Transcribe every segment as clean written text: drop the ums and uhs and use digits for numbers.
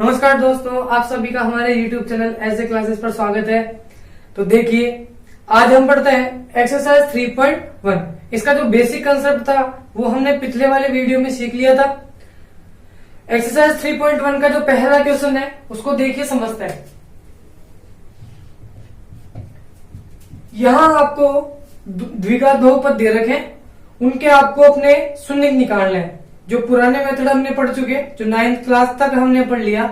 नमस्कार दोस्तों, आप सभी का हमारे YouTube चैनल ऐसे क्लासेस पर स्वागत है। तो देखिए, आज हम पढ़ते हैं एक्सरसाइज 3.1। इसका जो बेसिक कंसेप्ट था वो हमने पिछले वाले वीडियो में सीख लिया था। एक्सरसाइज 3.1 का जो पहला क्वेश्चन है उसको देखिए, समझते हैं। यहां आपको द्विघात बहुपद दे रखे हैं, उनके आपको अपने शून्य निकालने हैं। जो पुराने मेथड हमने पढ़ चुके, जो 9th क्लास तक हमने पढ़ लिया,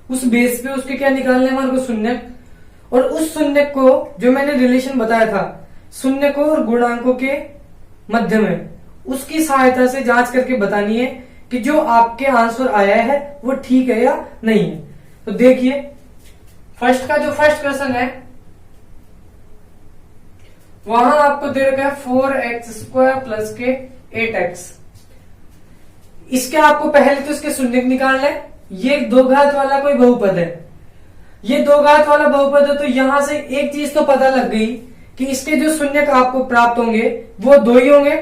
उस बेस पे उसके क्या निकालने हमारे को शून्य, और उस शून्य को जो मैंने रिलेशन बताया था शून्य को और गुणांकों के मध्य में, उसकी सहायता से जांच करके बतानी है कि जो आपके आंसर आया है वो ठीक है या नहीं है। तो देखिए, फर्स्ट क्वेश्चन है, वहां आपको दे रखा है 4x² प्लस के 8x। इसके आपको पहले तो इसके शून्य निकालना है। ये दो घात वाला कोई बहुपद है, ये दो घात वाला बहुपद है, तो यहां से एक चीज तो पता लग गई कि इसके जो शून्य आपको प्राप्त होंगे वो दो ही होंगे,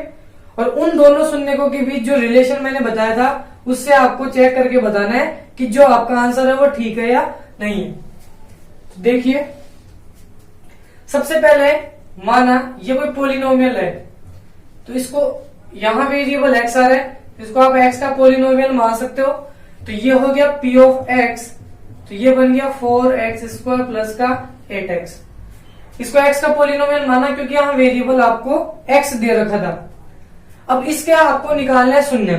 और उन दोनों शून्यकों के बीच जो रिलेशन मैंने बताया था उससे आपको चेक करके बताना है कि जो आपका आंसर है वो ठीक है या नहीं है। तो देखिए, सबसे पहले माना ये कोई पोलिनोमियल है, तो इसको यहां वेरिएबल एक्स आ रहा है, इसको आप x का पोलिनोमियल मान सकते हो। तो ये हो गया p ऑफ x, तो ये बन गया 4x² प्लस का 8x। इसको x का पोलिनोमियल माना क्योंकि यहां वेरिएबल आपको x दे रखा था। अब इसके आपको निकालना है शून्य।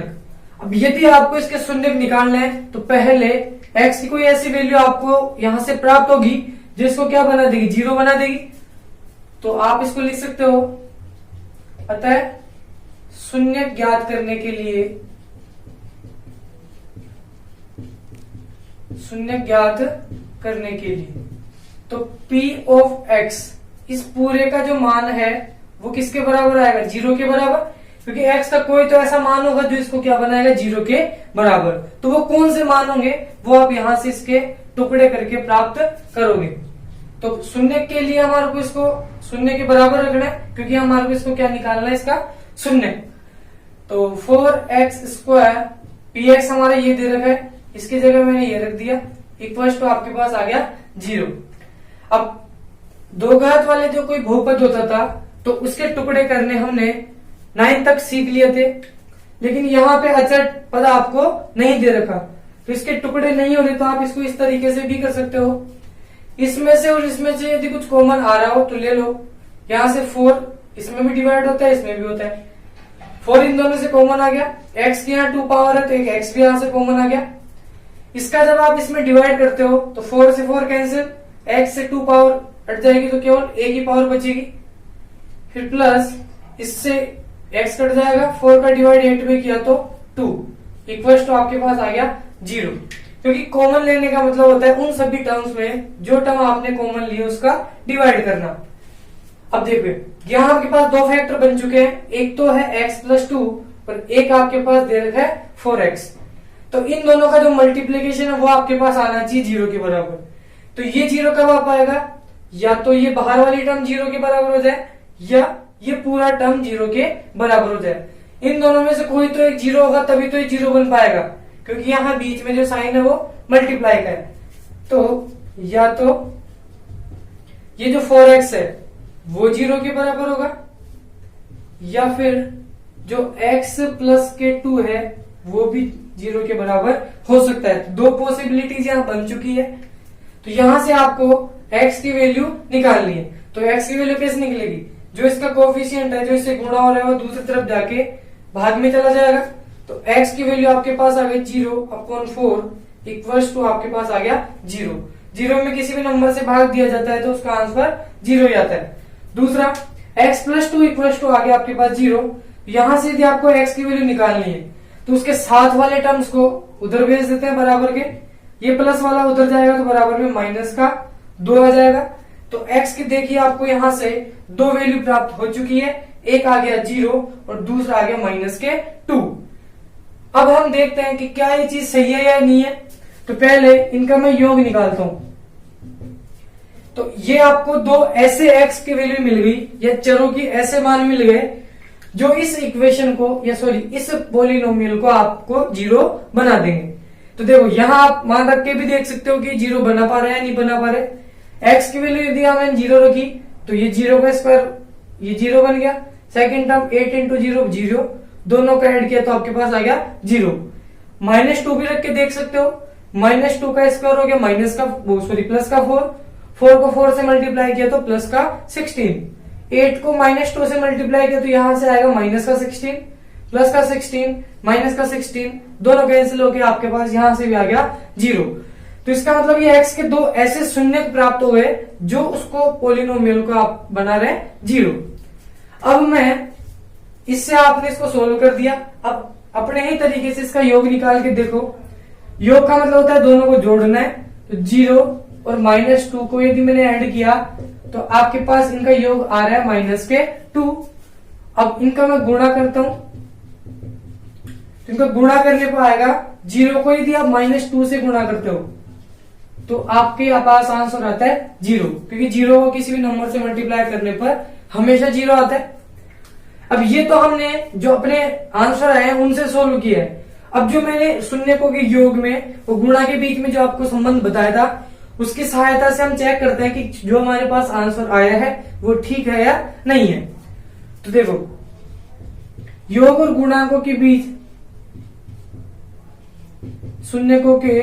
अब यदि आपको इसके शून्य निकालना है तो पहले x की कोई ऐसी वैल्यू आपको यहां से प्राप्त होगी जिसको क्या बना देगी, 0 बना देगी। तो आप इसको लिख सकते हो, अतः शून्य ज्ञात करने के लिए, तो p ऑफ x, इस पूरे का जो मान है वो किसके बराबर आएगा, 0 के बराबर, क्योंकि x का कोई तो ऐसा मान होगा जो इसको क्या बनाएगा, 0 के बराबर। तो वो कौन से मान होंगे वो आप यहां से इसके टुकड़े करके प्राप्त करोगे। तो शून्य के लिए हमारे को इसको शून्य के बराबर रखना है, क्योंकि हमारे को इसको क्या निकालना है, इसका शून्य। तो 4x², px हमारा ये दे रखा है, इसकी जगह मैंने ये रख दिया, इक्वल्स टू आपके पास आ गया 0। अब दो घात वाले जो कोई बहुपद होता था तो उसके टुकड़े करने हमने 9 तक सीख लिए थे, लेकिन यहाँ पे अचर पद आपको नहीं दे रखा, तो इसके टुकड़े नहीं हो रहे, तो आप इसको इस तरीके से भी कर सकते हो। इसमें से और इसमें से यदि कुछ कॉमन आ रहा हो तो ले लो। यहाँ से 4 इसमें भी डिवाइड होता है, इसमें भी होता है। 4 इन दोनों से कॉमन आ गया, x की यहाँ 2 पावर है तो एक x भी यहां से कॉमन आ गया। इसका जब आप इसमें डिवाइड करते हो तो 4 से 4 कैंसिल, x से 2 पावर हट जाएगी तो केवल a की पावर बचेगी, फिर प्लस इससे x कट जाएगा, 4 का डिवाइड 8 में किया तो 2 इक्वल्स टू आपके पास आ गया 0। क्योंकि कॉमन लेने का मतलब होता है उन सभी टर्म्स में जो टर्म आपने कॉमन लिए उसका डिवाइड करना। अब देखो, यहाँ आपके पास दो फैक्टर बन चुके हैं, एक तो है x प्लस 2 और एक आपके पास दे रखा है 4x। तो इन दोनों का जो मल्टीप्लीकेशन है वो आपके पास आना चाहिए 0 के बराबर। तो ये 0 कब आ पाएगा, या तो ये बाहर वाली टर्म 0 के बराबर हो जाए या ये पूरा टर्म 0 के बराबर हो जाए। इन दोनों में से कोई तो एक 0 होगा, तभी तो ये 0 बन पाएगा, क्योंकि यहाँ बीच में जो साइन है वो मल्टीप्लाई का है। तो या तो ये जो 4x है वो 0 के बराबर होगा, या फिर जो x प्लस के 2 है वो भी 0 के बराबर हो सकता है। दो पॉसिबिलिटीज यहाँ बन चुकी है। तो यहां से आपको x की वैल्यू निकालनी है। तो x की वैल्यू कैसे निकलेगी, जो इसका कोफिशिएंट है, जो इससे गुणा हो रहा है, वो दूसरी तरफ जाके भाग में चला जाएगा। तो x की वैल्यू आपके पास आ गई 0/4 इक्वल्स टू आपके पास आ गया 0। 0 में किसी भी नंबर से भाग दिया जाता है तो उसका आंसर 0 ही आता है। दूसरा, x प्लस 2 इक्वल्स टू आ गया आपके पास 0। यहां से यदि आपको x की वैल्यू निकालनी है तो उसके साथ वाले टर्म्स को उधर भेज देते हैं बराबर के, ये प्लस वाला उधर जाएगा तो बराबर में माइनस का 2 आ जाएगा। तो x की देखिए आपको यहां से दो वैल्यू प्राप्त हो चुकी है, एक आ गया 0 और दूसरा आ गया माइनस के 2। अब हम देखते हैं कि क्या ये चीज सही है या नहीं है। तो पहले इनका मैं योग निकालता हूं। तो ये आपको दो ऐसे x की वैल्यू मिल गई, या चरों की ऐसे मान मिल गए जो इस इक्वेशन को, या सॉरी इस पॉलिनोमियल को आपको 0 बना देंगे। तो तो देखो यहाँ आप मान रख के भी देख सकते हो कि जीरो बना पा रहे हैं नहीं बना पा रहे। एक्स की वैल्यू यदि हमने जीरो रखी तो ये जीरो का स्क्वायर ये जीरो बन गया। Second term 8 into zero zero, दोनों का ऐड किया तो आपके पास आ गया जीरो। -2 भी रख के देख सकते हो, -2 का स्क्वायर हो गया माइनस का प्लस का 4 को 4 से मल्टीप्लाई किया तो प्लस का 16, 8 को -2 से मल्टीप्लाई किया तो यहां से आएगा माइनस का 16, प्लस का 16, माइनस का 16, दोनों कैंसिल हो गया, आपके पास यहां से भी आ गया जीरो। तो इसका मतलब ये एक्स के दो ऐसे शून्य प्राप्त हो गए जो उसको पोलिनोमियल को आप बना रहे हैं जीरो। अब मैं इससे आपने इसको सोल्व कर दिया। अब अपने ही तरीके से इसका योग निकाल के देखो। योग का मतलब होता है दोनों को जोड़ना है, तो जीरो और -2 को यदि मैंने ऐड किया तो आपके पास इनका योग आ रहा है -2। अब इनका मैं गुणा करता हूं, तो इनका गुणा करने पर आएगा जीरो को यदि आप -2 से गुणा करते हो तो आपके पास आंसर आता है जीरो, क्योंकि जीरो को किसी भी नंबर से मल्टीप्लाई करने पर हमेशा जीरो आता है। अब ये तो हमने जो अपने आंसर आए हैं उनसे सोल्व किया है। अब जो मैंने शून्यकों के योग में वो गुणा के बीच में जो आपको संबंध बताया था उसकी सहायता से हम चेक करते हैं कि जो हमारे पास आंसर आया है वो ठीक है या नहीं है। तो देखो, योग और गुणांकों के बीच, शून्यकों के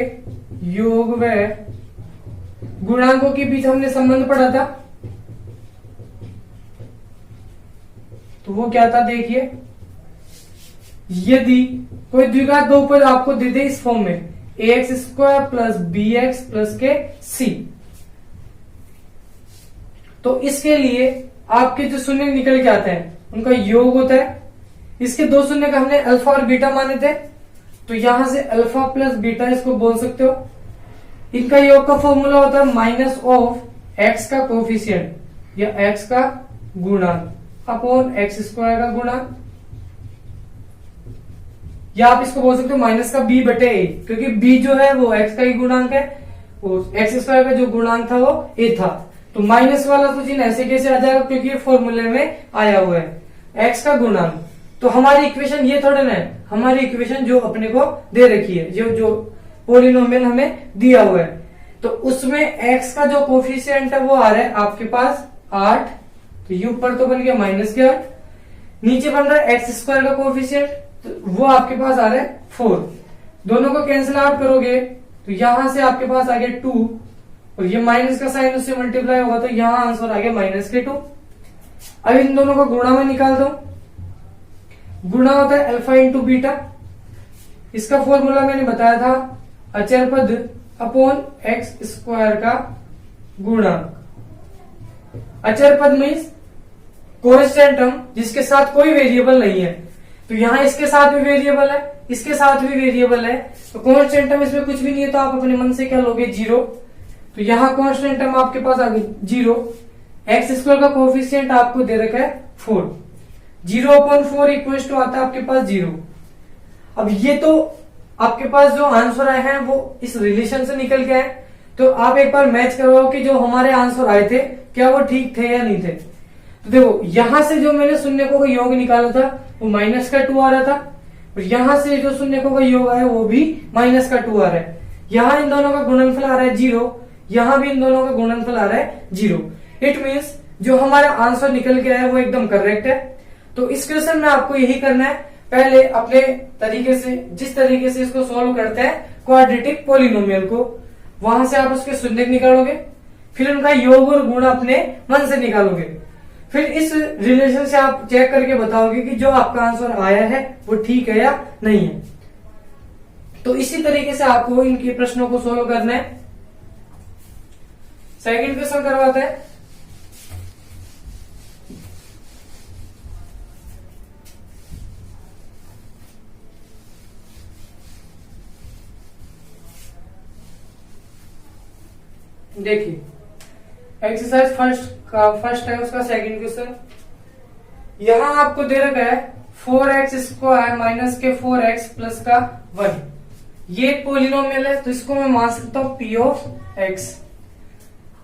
योग व गुणांकों के बीच हमने संबंध पढ़ा था, तो वो क्या था देखिए, यदि कोई द्विघात बहुपद आपको दे दे इस फॉर्म में ax² प्लस bx प्लस के c, तो इसके लिए आपके जो शून्य निकल के आते हैं उनका योग होता है। इसके दो शून्य का हमने अल्फा और बीटा माने थे, तो यहां से अल्फा प्लस बीटा इसको बोल सकते हो। इनका योग का फॉर्मूला होता है माइनस ऑफ एक्स का कोफिशिएंट या एक्स का गुणांक अपॉन x² का गुणांक, या आप इसको बोल सकते हो माइनस का b बटे a, क्योंकि b जो है वो x का ही गुणांक है, वो x² का जो गुणांक था वो a था। तो माइनस वाला तो चिन्ह ऐसे कैसे आ जाएगा, क्योंकि ये फॉर्मूले में आया हुआ है x का गुणांक। तो हमारी इक्वेशन ये थोड़ा ना है, हमारी इक्वेशन जो अपने को दे रखी है, जो पोलिनोमियल हमें दिया हुआ है, तो उसमें x का जो कोफिशिएंट है वो आ रहा है आपके पास 8, तो ये ऊपर तो बन गया -8, नीचे बन रहा है x² का कोफिशिएंट, तो वो आपके पास आ रहा है 4। दोनों को कैंसिल आउट करोगे तो यहां से आपके पास आ गया 2, और ये माइनस का साइन उससे मल्टीप्लाई होगा तो यहां आंसर आ गया -2। अब इन दोनों को गुणा में निकाल दो। गुणा होता है अल्फा इंटू बीटा। इसका फॉर्मूला मैंने बताया था अचर पद अपॉन x² का गुणांक। अचर पद मीन्स कांस्टेंट टर्म जिसके साथ कोई वेरिएबल नहीं है, तो यहाँ इसके साथ भी वेरिएबल है, इसके साथ भी वेरिएबल है, तो कांस्टेंट टर्म इसमें कुछ भी नहीं है, तो आप अपने मन से क्या लोगे जीरो। तो यहाँ कांस्टेंट टर्म आपके पास आ गई जीरो। x² का कोफिशिएंट आपको दे रखा है 4, 0/4 इक्वल टू आता है आपके पास जीरो। अब ये तो आपके पास जो आंसर आए हैं वो इस रिलेशन से निकल के आए, तो आप एक बार मैच करवाओ कि जो हमारे आंसर आए थे क्या वो ठीक थे या नहीं थे। तो देखो, यहां से जो मैंने शून्यकों का योग निकाला था वो -2 आ रहा था, और यहां से जो शून्यकों का योग आया वो भी -2 आ रहा है। यहाँ इन दोनों का गुणनफल आ रहा है 0, यहाँ भी इन दोनों का गुणनफल आ रहा है 0। इट मीन्स जो हमारा आंसर निकल के आया वो एकदम करेक्ट है। तो इस क्वेश्चन में आपको यही करना है, पहले अपने तरीके से, जिस तरीके से इसको सॉल्व करते हैं क्वाड्रेटिक पोलिनोमियल को, वहां से आप उसके शून्य निकालोगे, फिर उनका योग और गुण अपने मन से निकालोगे, फिर इस रिलेशन से आप चेक करके बताओगे कि जो आपका आंसर आया है वो ठीक है या नहीं है। तो इसी तरीके से आपको इनके प्रश्नों को सॉल्व करना है। सेकंड क्वेश्चन करवाते हैं। देखिए, एक्सरसाइज फर्स्ट है उसका सेकंड क्वेश्चन। यहां आपको दे रखा है 4x² माइनस के 4x प्लस का 1। ये एक पोलिनोमियल है, तो इसको मैं मान सकता हूं p ऑफ x।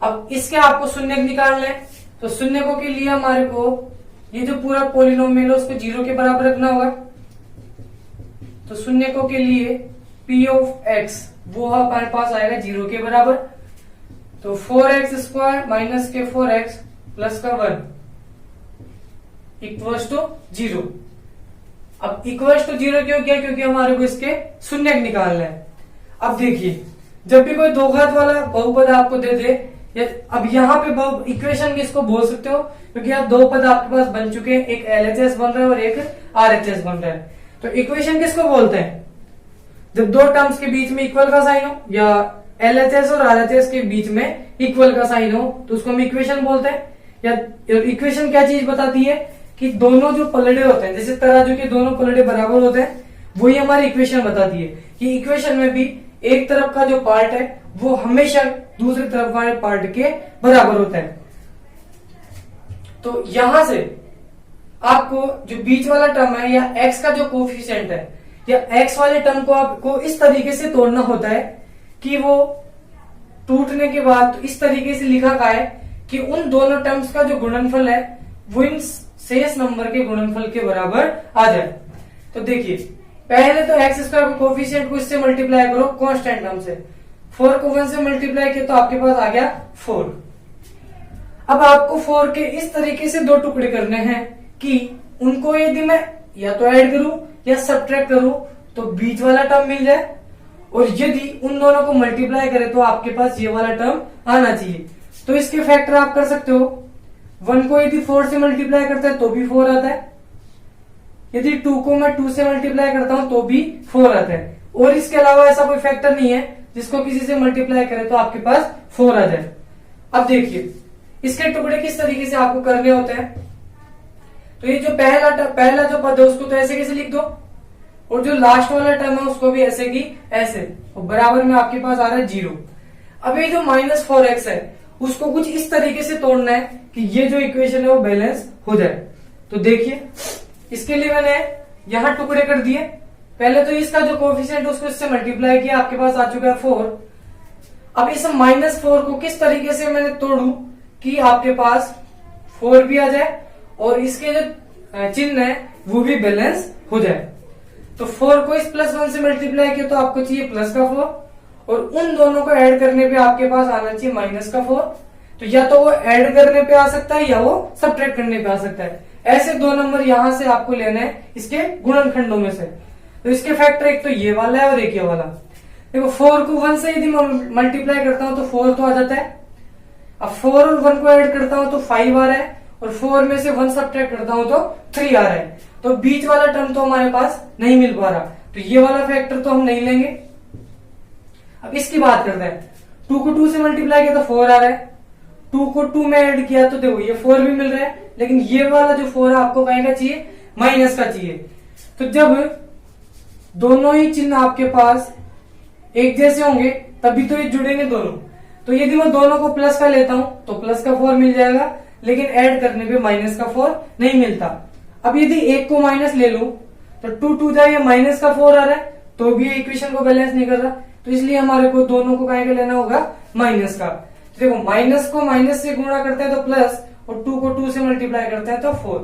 अब इसके आपको शून्य निकालना है, तो शून्यकों के लिए हमारे को ये जो पूरा पोलिनोमियल है उसको 0 के बराबर रखना होगा। तो शून्यकों के लिए P ऑफ x वो हमारे पास आएगा 0 के बराबर। तो 4x स्क्वायर माइनस के 4x प्लस का 1 इक्वल्स टू 0। अब इक्वल्स टू 0 क्यों किया? क्योंकि हमारे को इसके शून्यक निकालना है। अब देखिए, जब भी कोई दो घात वाला बहुपद आपको दे दे, अब यहाँ पे इक्वेशन किसको बोल सकते हो? क्योंकि अब दो पद आपके पास बन चुके हैं, एक LHS बन रहा है और एक RHS बन रहा है। तो इक्वेशन किसको बोलते हैं? जब दो टर्म्स के बीच में इक्वल का साइन हो या LHS और RHS के बीच में इक्वल का साइन हो तो उसको हम इक्वेशन बोलते हैं। या इक्वेशन क्या चीज बताती है कि दोनों जो पलड़े होते हैं, जैसे तराजू के दोनों पलड़े बराबर होते हैं, वही हमारी इक्वेशन बताती है कि इक्वेशन में भी एक तरफ का जो पार्ट है वो हमेशा दूसरी तरफ वाले पार्ट के बराबर होता है। तो यहां से आपको जो बीच वाला टर्म है या x का जो कोफिशिएंट है या x वाले टर्म को आपको इस तरीके से तोड़ना होता है कि वो टूटने के बाद तो इस तरीके से लिखा गया है कि उन दोनों टर्म्स का जो गुणनफल है वो इन शेष नंबर के गुणनफल के बराबर आ जाए। तो देखिए, पहले तो एक्स स्क्वायर को कोफिशिएंट को इससे मल्टीप्लाई करो कांस्टेंट टर्म से, 4 को 1 से मल्टीप्लाई किया तो आपके पास आ गया 4। अब आपको 4 के इस तरीके से दो टुकड़े करने हैं कि उनको यदि मैं या तो ऐड करूं या सब्ट्रैक्ट करूं तो बीच वाला टर्म मिल जाए, और यदि उन दोनों को मल्टीप्लाई करें तो आपके पास ये वाला टर्म आना चाहिए। तो इसके फैक्टर आप कर सकते हो। 1 को यदि 4 से मल्टीप्लाई करता है तो भी 4 आता है, यदि 2 को मैं 2 से मल्टीप्लाई करता हूं तो भी 4 आता है, और इसके अलावा ऐसा कोई फैक्टर नहीं है जिसको किसी से मल्टीप्लाई करें तो आपके पास 4 आ जाए। अब देखिए, इसके टुकड़े किस तरीके से आपको करने होते हैं। तो ये जो पहला जो पद है उसको तो ऐसे कैसे लिख दो, और जो लास्ट वाला टर्म है उसको भी ऐसे की ऐसे, और बराबर में आपके पास आ रहा है 0। अब ये जो -4x है उसको कुछ इस तरीके से तोड़ना है कि ये जो इक्वेशन है वो बैलेंस हो जाए। तो देखिए, इसके लिए मैंने यहां टुकड़े कर दिए। पहले तो इसका जो कोफिशिएंट उसको इससे मल्टीप्लाई किया, आपके पास आ चुका है 4। अब इस -4 को किस तरीके से मैंने तोड़ू कि आपके पास 4 भी आ जाए और इसके जो चिन्ह है वो भी बैलेंस हो जाए। तो 4 को इस +1 से मल्टीप्लाई किया तो आपको चाहिए प्लस का 4, और उन दोनों को ऐड करने पे आपके पास आना चाहिए माइनस का 4। तो या तो वो ऐड करने पे आ सकता है या वो सब्ट्रैक्ट करने पे आ सकता है। ऐसे दो नंबर यहां से आपको लेने हैं इसके गुणनखंडों में से। तो इसके फैक्टर एक तो ये वाला है और एक ये वाला। देखो, 4 को 1 से यदि मल्टीप्लाई करता हूं तो 4 तो आ जाता है। अब 4 और 1 को ऐड करता हूं तो 5 आ रहा है, और 4 में से 1 सब्ट्रैक्ट करता हूं तो 3 आ रहा है। तो बीच वाला टर्म तो हमारे पास नहीं मिल पा रहा, तो ये वाला फैक्टर तो हम नहीं लेंगे। अब इसकी बात करते हैं। 2 को 2 से मल्टीप्लाई किया तो 4 आ रहा है, 2 को 2 में ऐड किया तो देखो ये 4 भी मिल रहा है, लेकिन ये वाला जो 4 है आपको कहीं का चाहिए, माइनस का चाहिए। तो जब दोनों ही चिन्ह आपके पास एक जैसे होंगे तभी तो ये जुड़ेंगे दोनों। तो यदि मैं दोनों को प्लस का लेता हूं तो प्लस का 4 मिल जाएगा, लेकिन ऐड करने पे माइनस का 4 नहीं मिलता। अब यदि एक को माइनस ले लूं तो 2 2 जाए माइनस का 4 आ रहा है, तो भी इक्वेशन को बैलेंस नहीं कर रहा। तो इसलिए हमारे को दोनों को कहीं का लेना होगा, माइनस का। देखो, माइनस को माइनस से गुणा करते हैं तो प्लस, और 2 को 2 से मल्टीप्लाई करते हैं तो 4।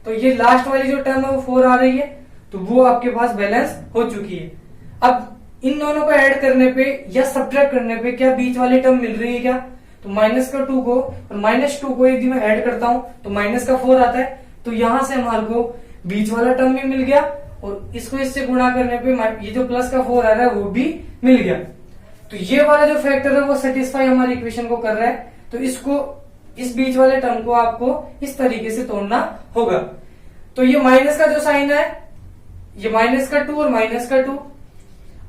तो ये लास्ट वाली जो टर्म है वो 4 आ रही है, तो वो आपके पास बैलेंस हो चुकी है। अब इन दोनों को ऐड करने पे या सब्ट्रैक्ट करने पे क्या बीच वाली टर्म मिल रही है क्या? तो -2 को और -2 को यदि मैं ऐड करता हूं तो -4 आता है। तो यहां से हमारे को बीच वाला टर्म भी मिल गया, और इसको इससे गुणा करने पे ये जो प्लस का 4 आ रहा है वो भी मिल गया। तो ये वाला जो फैक्टर है वो सेटिस्फाई हमारी इक्वेशन को कर रहा है। तो इसको, इस बीच वाले टर्म को आपको इस तरीके से तोड़ना होगा। तो ये माइनस का जो साइन है, ये -2 और -2।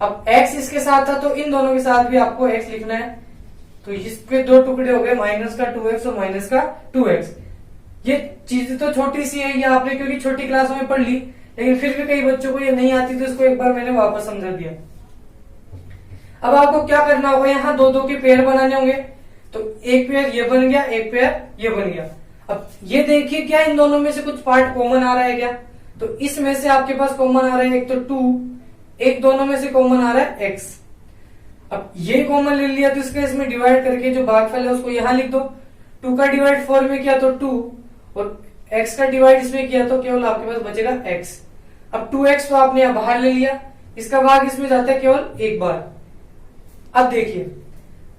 अब x इसके साथ था तो इन दोनों के साथ भी आपको x लिखना है। तो इसके दो टुकड़े हो गए, -2x और -2x। ये चीज तो छोटी सी है, ये आपने क्योंकि छोटी क्लासों में पढ़ ली, लेकिन फिर भी कई बच्चों को ये नहीं आती तो इसको एक बार मैंने वापस समझा दिया। अब आपको क्या करना होगा, यहाँ 2 के पेयर बनाने होंगे। तो एक पेयर ये बन गया, एक पेयर ये बन गया। अब ये देखिए, क्या इन दोनों में से कुछ पार्ट कॉमन आ रहा है क्या? तो इसमें से आपके पास कॉमन आ रहा है एक तो 2, एक दोनों में से कॉमन आ रहा है x। अब ये कॉमन ले लिया तो इसके इसमें डिवाइड करके जो भागफल है उसको यहां लिख दो। 2 का डिवाइड 4 में किया तो 2, और x का डिवाइड इसमें किया तो केवल आपके पास बचेगा x। अब 2x तो आपने यहां बाहर ले लिया, इसका भाग इसमें जाता है केवल एक बार। अब देखिए,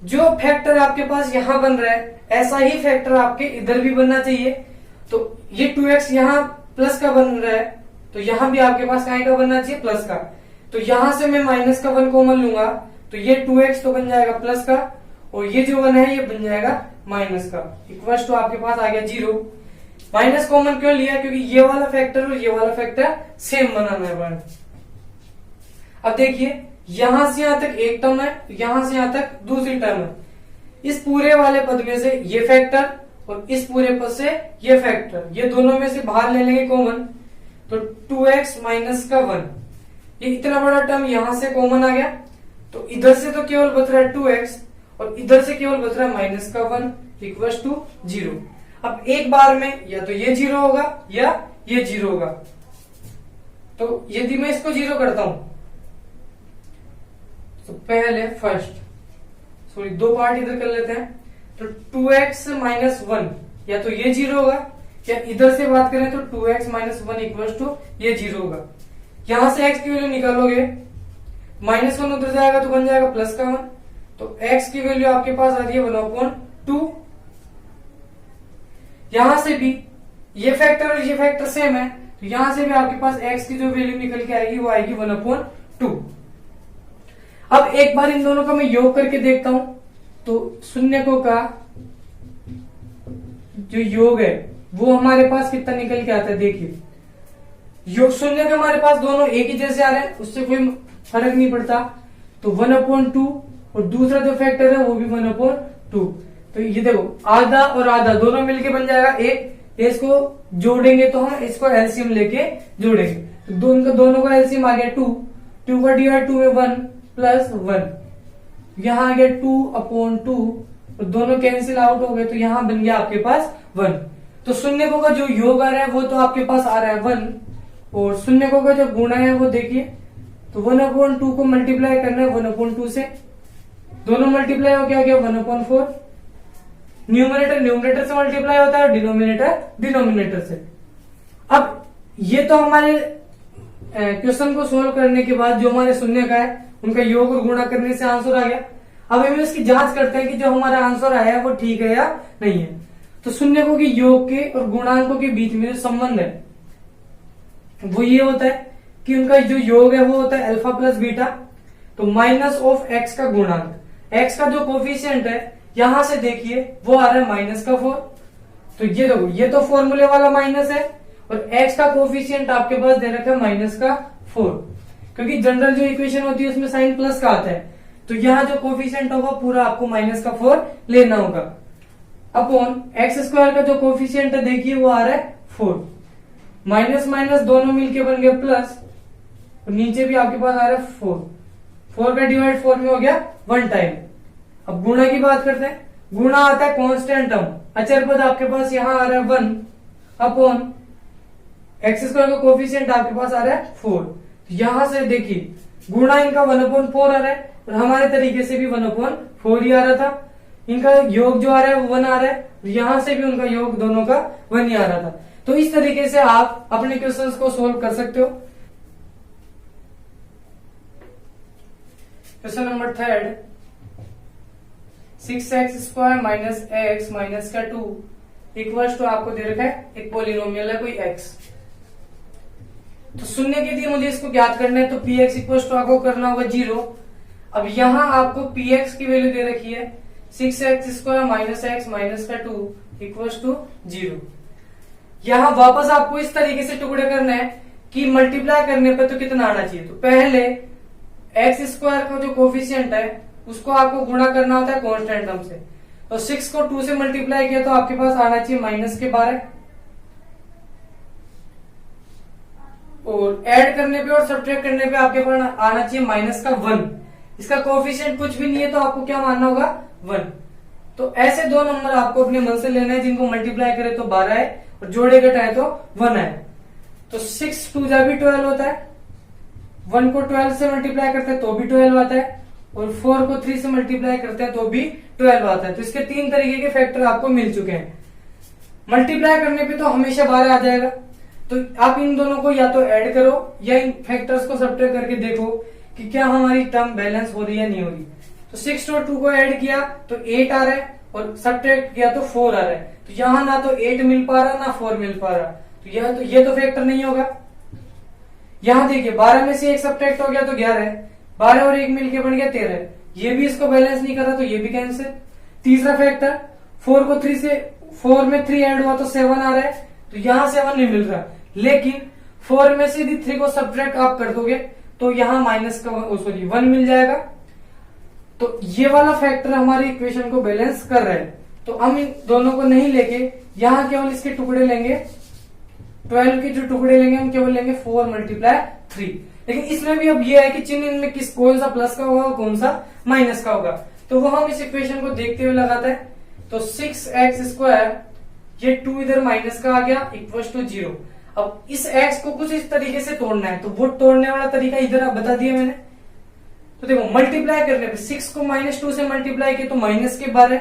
जो फैक्टर आपके पास यहां बन रहा है ऐसा ही फैक्टर आपके इधर भी बनना चाहिए। तो ये 2x यहाँ प्लस का बन रहा है, तो यहां भी आपके पास काय का बनना चाहिए, प्लस का। तो यहां से मैं माइनस का 1 कॉमन लूंगा, तो ये 2x तो बन जाएगा प्लस का, और ये जो 1 है ये बन जाएगा माइनस का। इक्वल्स टू आपके पास आ गया 0। माइनस कॉमन क्यों लिया, क्योंकि ये वाला फैक्टर और ये वाला फैक्टर सेम बनाना है। अब देखिए, यहां से यहां तक एक टर्म है, यहां से यहां तक दूसरी टर्म है। इस पूरे वाले पद में से ये फैक्टर और इस पूरे पद से ये फैक्टर, ये दोनों में से बाहर ले लेंगे कॉमन, तो 2x माइनस का 1, ये इतना बड़ा टर्म यहां से कॉमन आ गया। तो इधर से तो केवल बच रहा है 2x और इधर से केवल बच रहा है माइनस का 1 इक्वल टू 0। अब एक बार में या तो ये 0 होगा या ये 0 होगा। तो यदि मैं इसको 0 करता हूं, तो पहले सॉरी दो पार्ट इधर कर लेते हैं। तो 2x माइनस 1 या तो ये 0 होगा, या इधर से बात करें तो 2x माइनस 1 इक्वल टू ये 0 होगा। यहां से x की वैल्यू निकालोगे, माइनस 1 उधर जाएगा तो बन जाएगा प्लस का 1। तो x की वैल्यू आपके पास आ रही है 1/2। यहां से भी ये फैक्टर और ये फैक्टर सेम है, तो यहां से भी आपके पास x की जो वैल्यू निकल के आएगी वो आएगी 1/2। अब एक बार इन दोनों का मैं योग करके देखता हूं, तो शून्यकों का जो योग है वो हमारे पास कितना निकल के आता है। देखिए, योग शून्य के हमारे पास दोनों एक ही जैसे आ रहे हैं, उससे कोई फर्क नहीं पड़ता। तो 1/2 और दूसरा जो फैक्टर है वो भी 1/2। तो ये देखो, आधा और आधा दोनों मिलके बन जाएगा एक। इसको जोड़ेंगे तो हम इसको एलसीएम लेके जोड़ेंगे, तो दोनों का एलसीएम आ गया 2 का डिवाइड 2 में 1 प्लस 1, यहां आ गया 2/2 और दोनों कैंसिल आउट हो गए, तो यहां बन गया आपके पास 1। तो शून्यकों का जो योग आ रहा है वो तो आपके पास आ रहा है 1, और शून्यकों का जो गुणा है वो देखिए, तो 1/2 को मल्टीप्लाई करना है 1/2 से, दोनों मल्टीप्लाई हो गया 1/4। न्यूमरेटर से मल्टीप्लाई होता है और डिनोमिनेटर से। अब ये तो हमारे क्वेश्चन को सोल्व करने के बाद जो हमारे शून्य का है उनका योग और गुणा करने से आंसर आ गया। अब हम इसकी जांच करते हैं कि जो हमारा आंसर आया है वो ठीक है या नहीं है। तो शून्यकों के योग के और गुणांकों के बीच में जो संबंध है वो ये होता है कि उनका जो योग है वो होता है अल्फा प्लस बीटा। तो माइनस ऑफ एक्स का गुणांक, एक्स का जो कोफिशिएंट है यहां से देखिए वो आ रहा है -4। तो ये देखो, ये तो फॉर्मूले वाला माइनस है और एक्स का कोफिशिएंट आपके पास दे रखा है -4, क्योंकि जनरल जो इक्वेशन होती है उसमें साइन प्लस का आता है। तो यहाँ जो कोफिशिएंट होगा पूरा आपको -4 लेना होगा अपॉन एक्स स्क्वायर का जो कोफिशिएंट है देखिए वो आ रहा है 4। माइनस माइनस दोनों मिलके बन गए प्लस, और नीचे भी आपके पास आ रहा है 4 का डिवाइड 4 में हो गया 1 टाइम। अब गुणा की बात करते हैं। गुणा आता है कांस्टेंट टर्म, अचर पद आपके पास यहाँ आ रहा है 1 अपॉन एक्स स्क्वायर का कोफिशिएंट आपके पास आ रहा है 4। तो यहां से देखिए गुणा इनका 1/4 आ रहा है और हमारे तरीके से भी 1/4 ही आ रहा था। इनका योग जो आ रहा है वो 1 आ रहा है, यहां से भी उनका योग दोनों का 1 ही आ रहा था। तो इस तरीके से आप अपने क्वेश्चंस को सोल्व कर सकते हो। Question number 3, 6x² minus x minus का 2 इक्वल्स टू आपको दे रखा है एक पोलिनोमियल है कोई x। तो शून्य के लिए मुझे इसको ज्ञात करना है, तो px इक्वल्स टू आपको करना होगा 0। अब यहां आपको px की वैल्यू दे रखी है 6x² माइनस x माइनस का 2 इक्वल्स टू 0। यहां वापस आपको इस तरीके से टुकड़े करना है कि मल्टीप्लाई करने पर तो कितना आना चाहिए। तो पहले x² का जो कोफिशिएंट है उसको आपको गुणा करना होता है कांस्टेंट टर्म से। तो 6 को 2 से मल्टीप्लाई किया तो आपके पास आना चाहिए -12, और ऐड करने पे और सब्ट्रैक्ट करने पे आपके पास आना चाहिए -1। इसका कोफिशिएंट कुछ भी नहीं है तो आपको क्या मानना होगा 1। तो ऐसे दो नंबर आपको अपने मन से लेना है जिनको मल्टीप्लाई करे तो 12 है और जोड़े घटाए तो 1 है। तो 6 2 जा भी 12 होता है, 1 को 12 से मल्टीप्लाई करते हैं तो भी 12 आता है, और 4 को 3 से मल्टीप्लाई करते हैं तो भी 12 आता है। तो इसके 3 तरीके के फैक्टर आपको मिल चुके हैं। मल्टीप्लाई करने पे तो हमेशा 12 आ जाएगा, तो आप इन दोनों को या तो ऐड करो या इन फैक्टर्स को सब्ट्रैक्ट करके देखो कि क्या हमारी टर्म बैलेंस हो रही है नहीं हो रही। तो 6 और 2 को ऐड किया तो 8 आ रहा है और सब्ट्रैक्ट किया तो 4 आ रहा है। तो यहाँ ना तो 8 मिल पा रहा ना 4 मिल पा रहा, तो ये तो फैक्टर नहीं होगा। यहाँ देखिए 12 में से एक सब्ट्रैक्ट हो गया तो 11 है, 12 और 1 मिलके बन गया 13, ये भी इसको बैलेंस नहीं कर रहा तो ये भी कैंसिल। तीसरा फैक्टर 4 को 3 से 4 में 3 ऐड हुआ तो 7 आ रहा है, तो यहाँ 7 नहीं मिल रहा, लेकिन 4 में से यदि 3 को सब्ट्रैक्ट आप कर दोगे तो यहाँ माइनस का 1 मिल जाएगा। तो ये वाला फैक्टर हमारी इक्वेशन को बैलेंस कर रहा है। तो हम इन दोनों को नहीं लेके यहाँ केवल इसके टुकड़े लेंगे, 12 के जो टुकड़े लेंगे हम केवल लेंगे 4 मल्टीप्लाई 3। लेकिन इसमें भी अब ये है कि चिन्ह इनमें कौन सा प्लस का होगा कौन सा माइनस का होगा, तो वो हम इस इक्वेशन को देखते हुए लगाते हैं। तो 6x², ये 2 इधर माइनस का आ गया इक्वल टू 0। अब इस x को कुछ इस तरीके से तोड़ना है, तो वो तोड़ने वाला तरीका इधर आप बता दिया मैंने। तो देखो मल्टीप्लाई करने पे 6 को -2 से मल्टीप्लाई किया तो माइनस के 12,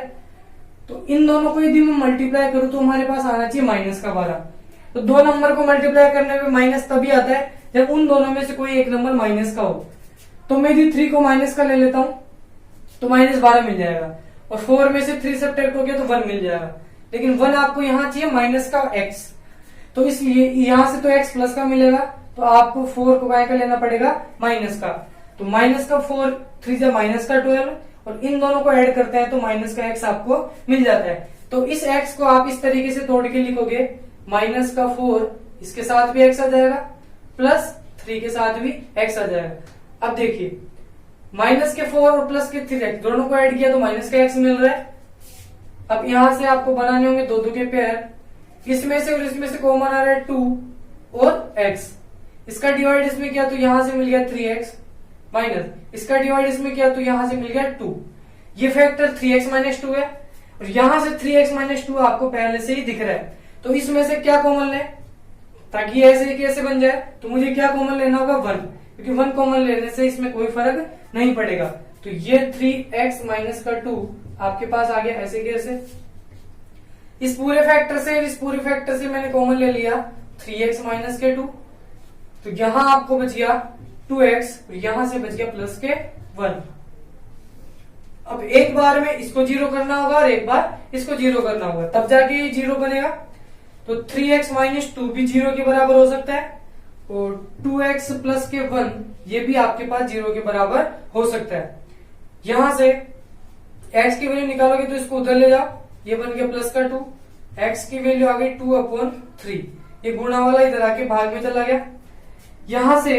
तो इन दोनों को यदि मैं मल्टीप्लाई करूं तो हमारे पास आना चाहिए -12। तो दो नंबर को मल्टीप्लाई करने पे माइनस तभी आता है जब उन दोनों में से कोई एक नंबर माइनस का हो। तो मैं यदि 3 को माइनस का ले लेता हूं तो -12 मिल जाएगा, और 4 में से 3 सब्ट्रैक्ट हो गया तो 1 मिल जाएगा, लेकिन 1 आपको यहाँ चाहिए माइनस का x, तो इसलिए यहां से तो x प्लस का मिलेगा, तो आपको 4 को काय का लेना पड़ेगा माइनस का। तो माइनस का 4, 3 से माइनस का 12, और इन दोनों को ऐड करते हैं तो माइनस का x आपको मिल जाता है। तो इस x को आप इस तरीके से तोड़ के लिखोगे, माइनस का 4 इसके साथ भी x आ जाएगा, प्लस 3 के साथ भी x आ जाएगा। अब देखिए माइनस के 4 और प्लस के 3x दोनों को ऐड किया तो माइनस का x मिल रहा है। अब यहां से आपको बनाने होंगे 2 के पेयर, इसमें से और इसमें से कॉमन आ रहा है 2 और x, इसका डिवाइड इसमें किया तो यहां से मिल गया 3x, माइनस इसका डिवाइड इसमें किया तो यहां से मिल गया 2। ये फैक्टर 3x - 2 है, और यहां से 3x - 2 आपको पहले से ही दिख रहा है। तो इसमें से क्या कॉमन ले, ताकि ऐसे कैसे बन जाए, तो मुझे क्या कॉमन लेना होगा 1, क्योंकि 1 कॉमन लेने से इसमें कोई फर्क नहीं पड़ेगा। तो ये 3x - 2 आपके पास आ गया ऐसे कैसे। इस पूरे फैक्टर से इस पूरे फैक्टर से मैंने कॉमन ले लिया 3x - 2, तो यहां आपको बच गया 2x, और यहां से बच गया प्लस के 1। अब एक बार में इसको 0 करना होगा और एक बार इसको 0 करना होगा, तब जाके ये 0 बनेगा। तो 3x - 2 भी 0 के बराबर हो सकता है, और 2x प्लस के 1 ये भी आपके पास 0 के बराबर हो सकता है। यहां से x की वैल्यू निकालोगे तो इसको उधर ले जाओ, ये बन गया प्लस का 2, x की वैल्यू आ गई 2/3, ये गुणा वाला इधर आके भाग में चला गया। यहां से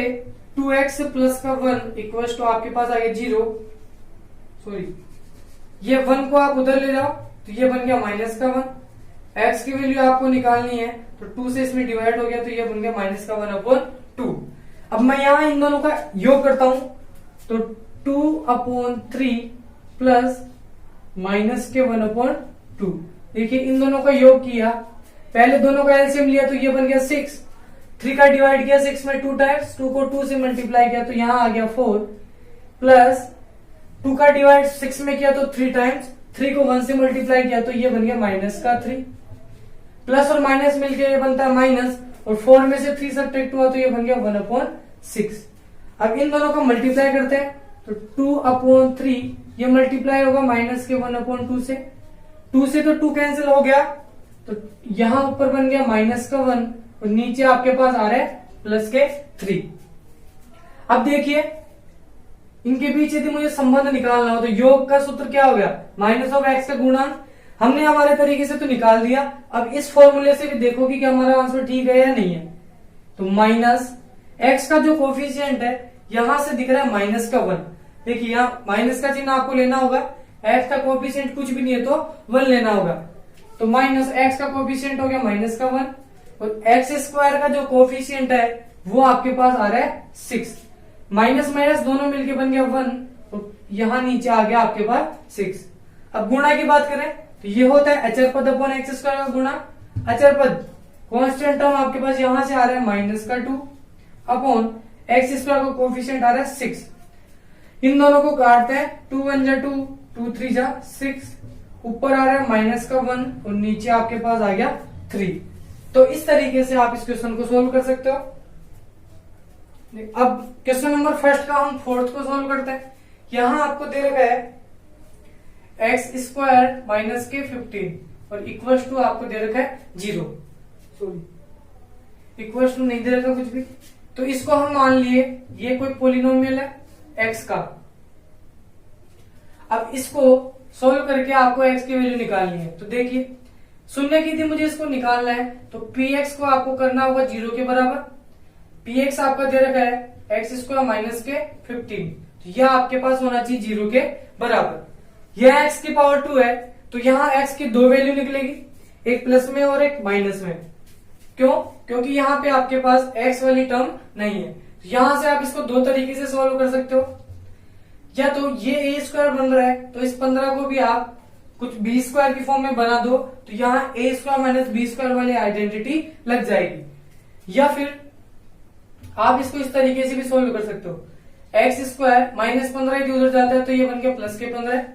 2x प्लस का 1 इक्वल टू आपके पास आ गया 0, सॉरी ये 1 को आप उधर ले जाओ तो ये बन गया माइनस का 1, x की वैल्यू आपको निकालनी है तो 2 से इसमें डिवाइड हो गया तो ये बन गया माइनस का 1/2। अब मैं यहां इन दोनों का योग करता हूं तो 2/3 प्लस माइनस के 1/2, देखिए इन दोनों का योग किया, पहले दोनों का एलसीएम लिया तो ये बन गया 6, 3 का डिवाइड किया 6 में 2 टाइम्स, 2 को 2 से मल्टीप्लाई किया तो यहां आ गया 4, प्लस 2 का डिवाइड 6 में किया तो 3 टाइम्स, 3 को 1 से मल्टीप्लाई किया तो ये बन गया माइनस का 3, प्लस और माइनस मिलके ये बनता है माइनस, और 4 में से 3 सब्ट्रैक्ट हुआ तो ये बन गया 1/6। अब इन दोनों को मल्टीप्लाई करते हैं तो 2/3 ये मल्टीप्लाई होगा माइनस के 1/2 से, 2 से तो 2 कैंसिल हो गया, तो यहां ऊपर बन गया माइनस का 1 और नीचे आपके पास आ रहा है प्लस के 3। अब देखिए इनके बीच यदि मुझे संबंध निकालना हो तो योग का सूत्र क्या हो गया, -x का गुणन हमने हमारे तरीके से तो निकाल दिया। अब इस फॉर्मूले से भी देखोगे कि हमारा आंसर ठीक है या नहीं है। तो माइनस x का जो कोफिशिएंट है यहां से दिख रहा है माइनस का 1, देखिए यहाँ माइनस का चिन्ह आपको लेना होगा, x का कोफिशिएंट कुछ भी नहीं है तो 1 लेना होगा, तो माइनस x का कोफिशिएंट हो गया माइनस का 1, और x² का जो कोफिशिएंट है वो आपके पास आ रहा है 6, माइनस माइनस दोनों मिलके बन गया 1, और यहां नीचे आ गया आपके पास 6। अब गुणा की बात करें तो ये होता है अचर पद अपॉन x² का गुणा, अचर पद कांस्टेंट टर्म आपके पास यहां से आ रहा है माइनस का 2 अपॉन x² का कोफिशिएंट आ रहा है 6। इन दोनों को काटते हैं, 2 1 जा 2, 2 3 जा 6, ऊपर आ रहा है माइनस का 1 और नीचे आपके पास आ गया 3। तो इस तरीके से आप इस क्वेश्चन को सोल्व कर सकते हो। अब क्वेश्चन नंबर फर्स्ट का हम फोर्थ को सोल्व करते हैं। यहां आपको दे रखा है एक्स स्क्वायर माइनस के 15 और इक्वल्स टू आपको दे रखा है 0, सॉरी इक्वल्स टू नहीं दे रखा कुछ भी। तो इसको हम मान लिए ये कोई पोलिनोमियल है एक्स का। अब इसको सोल्व करके आपको एक्स की वैल्यू निकालनी है। तो देखिए शून्य की थी, मुझे इसको निकालना है, तो पी एक्स को आपको करना होगा 0 के बराबर। पी एक्स आपका दे रखा है एक्स स्क्वायर माइनस के 15, तो यह आपके पास होना चाहिए 0 के बराबर। यह एक्स की पावर 2 है, तो यहाँ एक्स की दो वैल्यू निकलेगी, एक प्लस में और एक माइनस में। क्यों? क्योंकि यहाँ पे आपके पास एक्स वाली टर्म नहीं है। तो यहां से आप इसको दो तरीके से सॉल्व कर सकते हो। या तो ये ए स्क्वायर बन रहा है, तो इस 15 को भी आप कुछ बी स्क्वायर की फॉर्म में बना दो, तो यहाँ ए स्क्वायर माइनस बी स्क्वायर वाली आइडेंटिटी लग जाएगी। या फिर आप इसको इस तरीके से भी सोल्व कर सकते हो, एक्स स्क्वायर माइनस 15 यदि उधर जाता है तो ये बन गया प्लस के 15।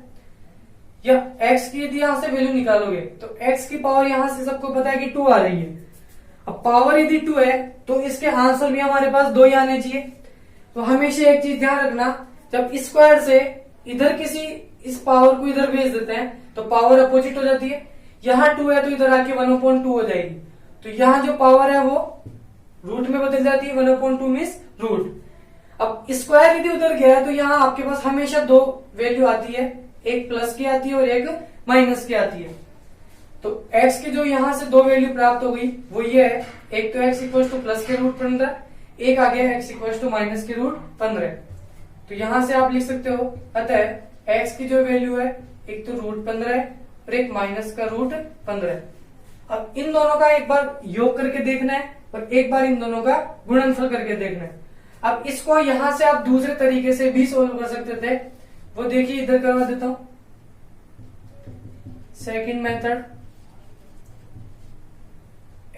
या एक्स की यदि यहां से वैल्यू निकालोगे तो एक्स की पावर यहां से सबको पता है कि 2 आ रही है। अब पावर यदि 2 है तो इसके आंसर भी हमारे पास 2 ही आने चाहिए। तो हमेशा एक चीज ध्यान रखना, जब स्क्वायर से इधर किसी इस पावर को इधर भेज देते हैं तो पावर अपोजिट हो जाती है। यहाँ 2 है तो इधर आके 1/2 हो जाएगी। तो यहाँ जो पावर है वो रूट में बदल जाती है, 1/2 मीन्स रूट। अब स्क्वायर यदि उधर गया है तो यहाँ आपके पास हमेशा दो वैल्यू आती है, एक प्लस की आती है और एक माइनस की आती है। तो x की जो यहां से दो वैल्यू प्राप्त हो गई वो ये है, एक तो x इक्वल टू प्लस के रूट 15, एक आ गया x इक्वल टू माइनस के रूट 15। तो यहां से आप लिख सकते हो, अतः x की जो वैल्यू है एक तो रूट 15 है और एक माइनस का रूट 15। अब इन दोनों का एक बार योग करके देखना है और एक बार इन दोनों का गुणनफल करके देखना है। अब इसको यहां से आप दूसरे तरीके से भी सोल्व कर सकते थे, वो देखिए इधर करवा देता हूं। सेकंड मेथड,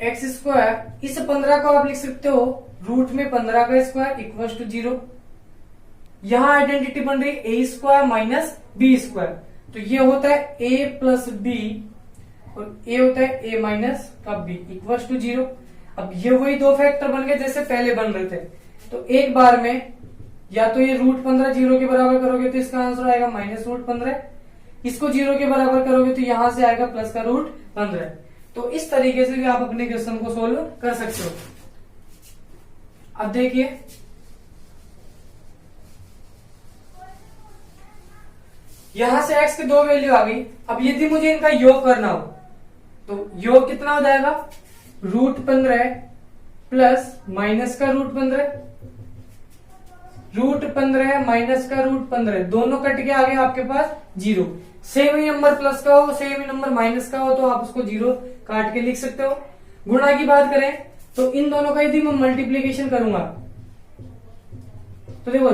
एक्स स्क्वायर, इस 15 को आप लिख सकते हो रूट में 15 का स्क्वायर इक्वल टू 0। यहां आइडेंटिटी बन रही है ए स्क्वायर माइनस बी स्क्वायर, तो ये होता है ए प्लस बी और ए होता है ए माइनस का बी इक्वल टू 0। अब ये वही दो फैक्टर बन गए जैसे पहले बन रहे थे। तो एक बार में या तो ये रूट 15 0 के बराबर करोगे तो इसका आंसर आएगा माइनस रूट 15, इसको 0 के बराबर करोगे तो यहां से आएगा प्लस का रूट 15। तो इस तरीके से भी आप अपने क्वेश्चन को सोल्व कर सकते हो। अब देखिए यहां से x की दो वैल्यू आ गई। अब यदि मुझे इनका योग करना हो तो योग कितना हो जाएगा, रूट 15 प्लस माइनस का रूट 15, रूट 15 माइनस का रूट 15, दोनों कट के आ गए आपके पास 0। सेम ही नंबर प्लस का हो सेम ही नंबर माइनस का हो तो आप उसको 0 काट के लिख सकते हो। गुणा की बात करें तो इन दोनों का यदि मैं मल्टीप्लीकेशन करूंगा तो देखो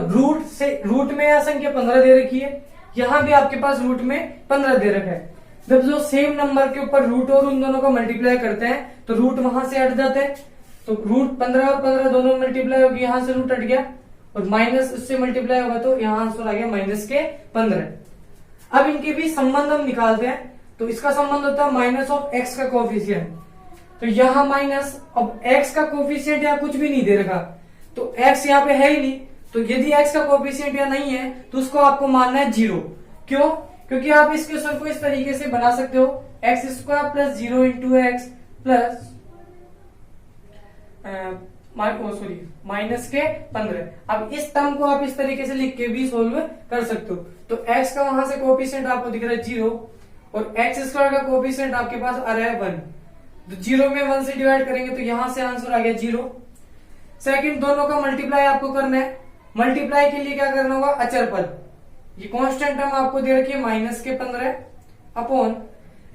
रूट में यह संख्या 15 दे रखी है, यहां भी आपके पास रूट में 15 दे रखा है। जब जो सेम नंबर के ऊपर रूट और उन दोनों को मल्टीप्लाई करते हैं तो रूट वहां से हट जाते हैं। तो रूट 15 और 15 दोनों मल्टीप्लाई होगी, यहां से रूट हट गया और माइनस उससे मल्टीप्लाई होगा तो यहां आंसर आ गया माइनस के 15। अब इनके भी संबंध हम निकालते हैं। तो इसका संबंध होता है माइनस ऑफ एक्स का कोफिशिएंट। तो यहां माइनस, अब एक्स का कोफिशिएंट यहाँ कुछ भी नहीं दे रखा तो एक्स यहाँ पे है ही नहीं। तो यदि एक्स का कोफिशिएंट यहाँ नहीं है तो उसको आपको मानना है 0। क्यों? क्योंकि आप इस क्वेश्चन को इस तरीके से बना सकते हो, x square plus 0 into x plus sorry minus के 15। अब इस टर्म को आप इस तरीके से लिख के भी सोल्व कर सकते हो। तो x का वहां से कोफिशिएंट आपको दिख रहा है 0 और एक्स स्क्वायर का कोफिशिएंट आपके पास आ रहा है 1। तो 0 में 1 से डिवाइड करेंगे तो यहां से आंसर आ गया 0। सेकंड, दोनों का मल्टीप्लाई आपको करना है। मल्टीप्लाई के लिए क्या करना होगा, अचर पद, ये कांस्टेंट टर्म आपको दे रखी है माइनस के 15 अपॉन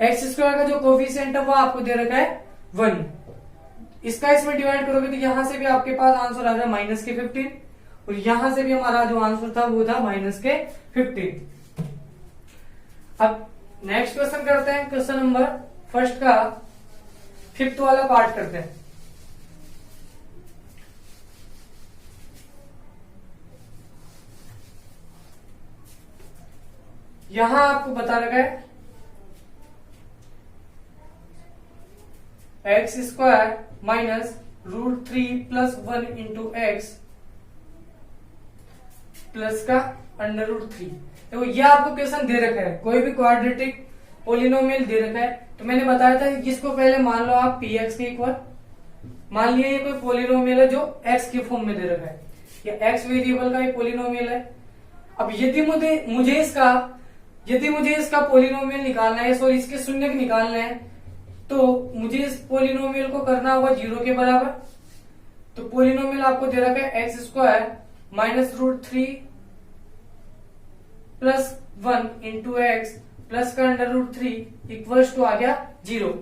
एक्स स्क्वायर का जो कोफिशिएंट है वो आपको दे रखा है 1। इसका इसमें डिवाइड करोगे तो यहां से भी आपके पास आंसर आ जाए माइनस के 15 और यहां से भी हमारा जो आंसर था वो था माइनस के 15। अब नेक्स्ट क्वेश्चन करते हैं, क्वेश्चन नंबर फर्स्ट का 5th वाला पार्ट करते हैं। यहां आपको बता रखा है x square minus √3 plus 1 into x plus का √3। देखो ये आपको क्वेश्चन दे रखा है, कोई भी क्वाड्रेटिक पोलिनोमियल दे रखा है तो मैंने बताया था इसको पहले मान लो आप पी एक्स के इक्वल। मान लिया ये कोई पोलिनोमियल है जो एक्स के फॉर्म में दे रखा है, या एक्स वेरिएबल का एक पोलिनोमियल है। अब यदि मुझे इसका पोलिनोमियल निकालना है, सॉरी इसके शून्यक निकालना है, तो मुझे इस पोलिनोमियल को करना होगा 0 के बराबर। तो पोलिनोमियल आपको दे रखा है x square minus √3 plus 1 into x plus का √3 इक्वल्स टू आ गया 0।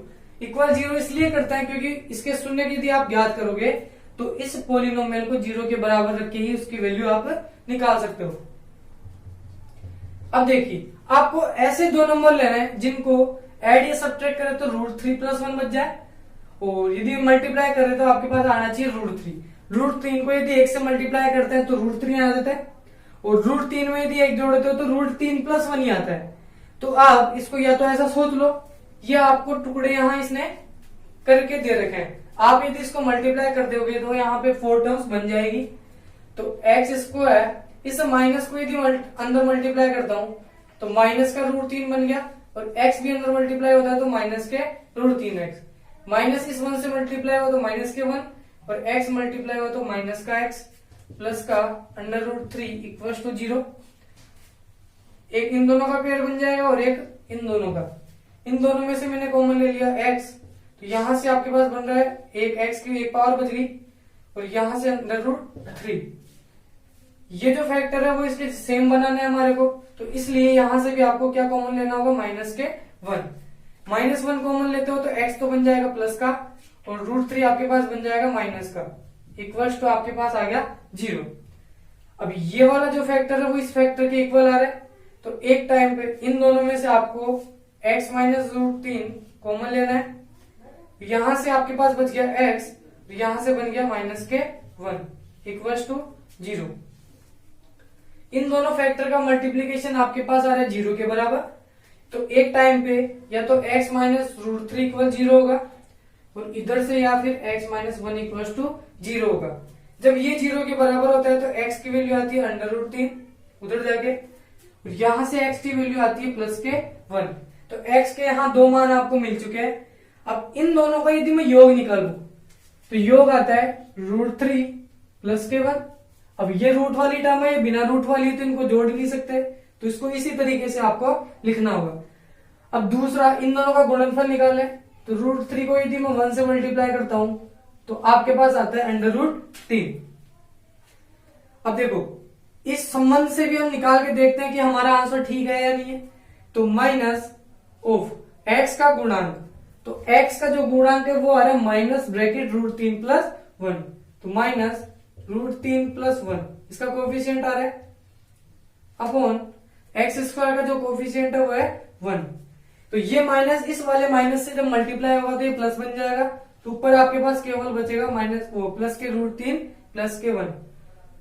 इक्वल 0 इसलिए करते हैं क्योंकि इसके शून्य की यदि आप ज्ञात करोगे तो इस पोलिनोमियल को 0 के बराबर रख के ही उसकी वैल्यू आप निकाल सकते हो। अब देखिए आपको ऐसे दो नंबर लेने हैं जिनको ऐड या सब्ट्रैक्ट करें तो √3 प्लस 1 बच जाए, और यदि मल्टीप्लाई करें तो आपके पास आना चाहिए √3। √3 को यदि 1 से मल्टीप्लाई करते हैं तो √3 आ जाता है, और √3 में यदि 1 जोड़ते हो तो √3 प्लस 1 ही आता है। तो आप इसको या तो ऐसा सोच लो, या आपको टुकड़े यहां इसने करके दे रखे हैं, आप यदि इसको मल्टीप्लाई कर दोगे तो यहाँ पे 4 टर्म्स बन जाएगी। तो एक्स स्क्वायर इस माइनस को यदि अंदर मल्टीप्लाई करता हूं तो माइनस का √3 बन गया, और x भी अंदर मल्टीप्लाई होता है तो माइनस के √3x, माइनस इस 1 से मल्टीप्लाई हुआ तो माइनस के 1, और x मल्टीप्लाई हुआ तो माइनस का x प्लस का √3 इक्वल्स टू 0। एक इन दोनों का पेयर बन जाएगा और एक इन दोनों का। इन दोनों में से मैंने कॉमन ले लिया x, तो यहां से आपके पास बन रहा है एक x की एक पावर बच गई, और यहां से √3। ये जो फैक्टर है वो इसके सेम बनाना है हमारे को, तो इसलिए यहां से भी आपको क्या कॉमन लेना होगा, माइनस के 1। माइनस 1 कॉमन लेते हो तो x तो बन जाएगा प्लस का, और √3 आपके पास बन जाएगा माइनस का, इक्वल्स टू आपके पास आ गया 0। अब ये वाला जो फैक्टर है वो इस फैक्टर के इक्वल आ रहा है, तो एक टाइम पे इन दोनों में से आपको x माइनस √3 कॉमन लेना है। यहां से आपके पास बच गया x, तो यहां से बन गया माइनस के 1 इक्वल्स टू 0। इन दोनों फैक्टर का मल्टीप्लीकेशन आपके पास आ रहा है 0 के बराबर, तो एक टाइम पे या तो x माइनस √3 इक्वल 0 होगा, और इधर से या फिर x माइनस 1 इक्वल टू 0 होगा। जब ये 0 के बराबर होता है तो x की वैल्यू आती है √3 उधर जाके, और यहां से x की वैल्यू आती है प्लस के 1। तो x के यहाँ दो मान आपको मिल चुके हैं। अब इन दोनों का यदि मैं योग निकालूं तो योग आता है √3 प्लस के 1। अब ये रूट वाली टर्म है, ये बिना रूट वाली है तो इनको जोड़ नहीं सकते, तो इसको इसी तरीके से आपको लिखना होगा। अब दूसरा, इन दोनों का गुणनफल निकाले तो √3 को यदि मैं 1 से मल्टीप्लाई करता हूं तो आपके पास आता है √3। अब देखो इस संबंध से भी हम निकाल के देखते हैं कि हमारा आंसर ठीक है या नहीं है। तो माइनस ऑफ x का गुणांक, तो x का जो गुणांक है वो आ रहा है माइनस ब्रैकेट √3 प्लस 1, तो माइनस √3 प्लस 1 इसका कोफिशिएंट आ रहा है अपॉन एक्स स्क्वायर का जो कोफिशिएंट है वो है 1। तो ये माइनस इस वाले माइनस से जब मल्टीप्लाई होगा तो ये प्लस बन जाएगा, तो ऊपर आपके पास केवल बचेगा माइनस वो प्लस के √3 प्लस के 1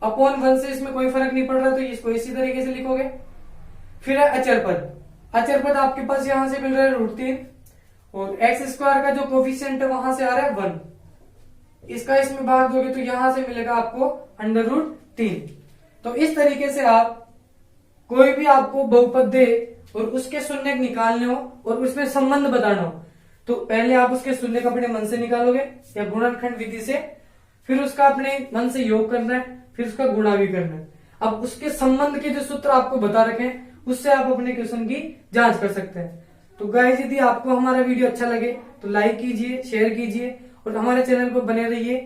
अपॉन 1 से इसमें कोई फर्क नहीं पड़ रहा, तो इसको इसी तरीके से लिखोगे। फिर है अचर पद, अचर पद आपके पास यहां से मिल रहा है √3, और एक्स स्क्वायर का जो कोफिशिएंट है वहां से आ रहा है 1, इसका इसमें भाग दोगे तो यहां से मिलेगा आपको √3। तो इस तरीके से आप कोई भी आपको बहुपद दे और उसके शून्य निकालने हो और उसमें संबंध बताना हो, तो पहले आप उसके शून्य अपने मन से निकालोगे या गुणनखंड विधि से, फिर उसका अपने मन से योग करना है, फिर उसका गुणा भी करना है। अब उसके संबंध के जो सूत्र आपको बता रखे हैं उससे आप अपने क्वेश्चन की जांच कर सकते हैं। तो गाइस यदि आपको हमारा वीडियो अच्छा लगे तो लाइक कीजिए, शेयर कीजिए और हमारे चैनल पर बने रहिए।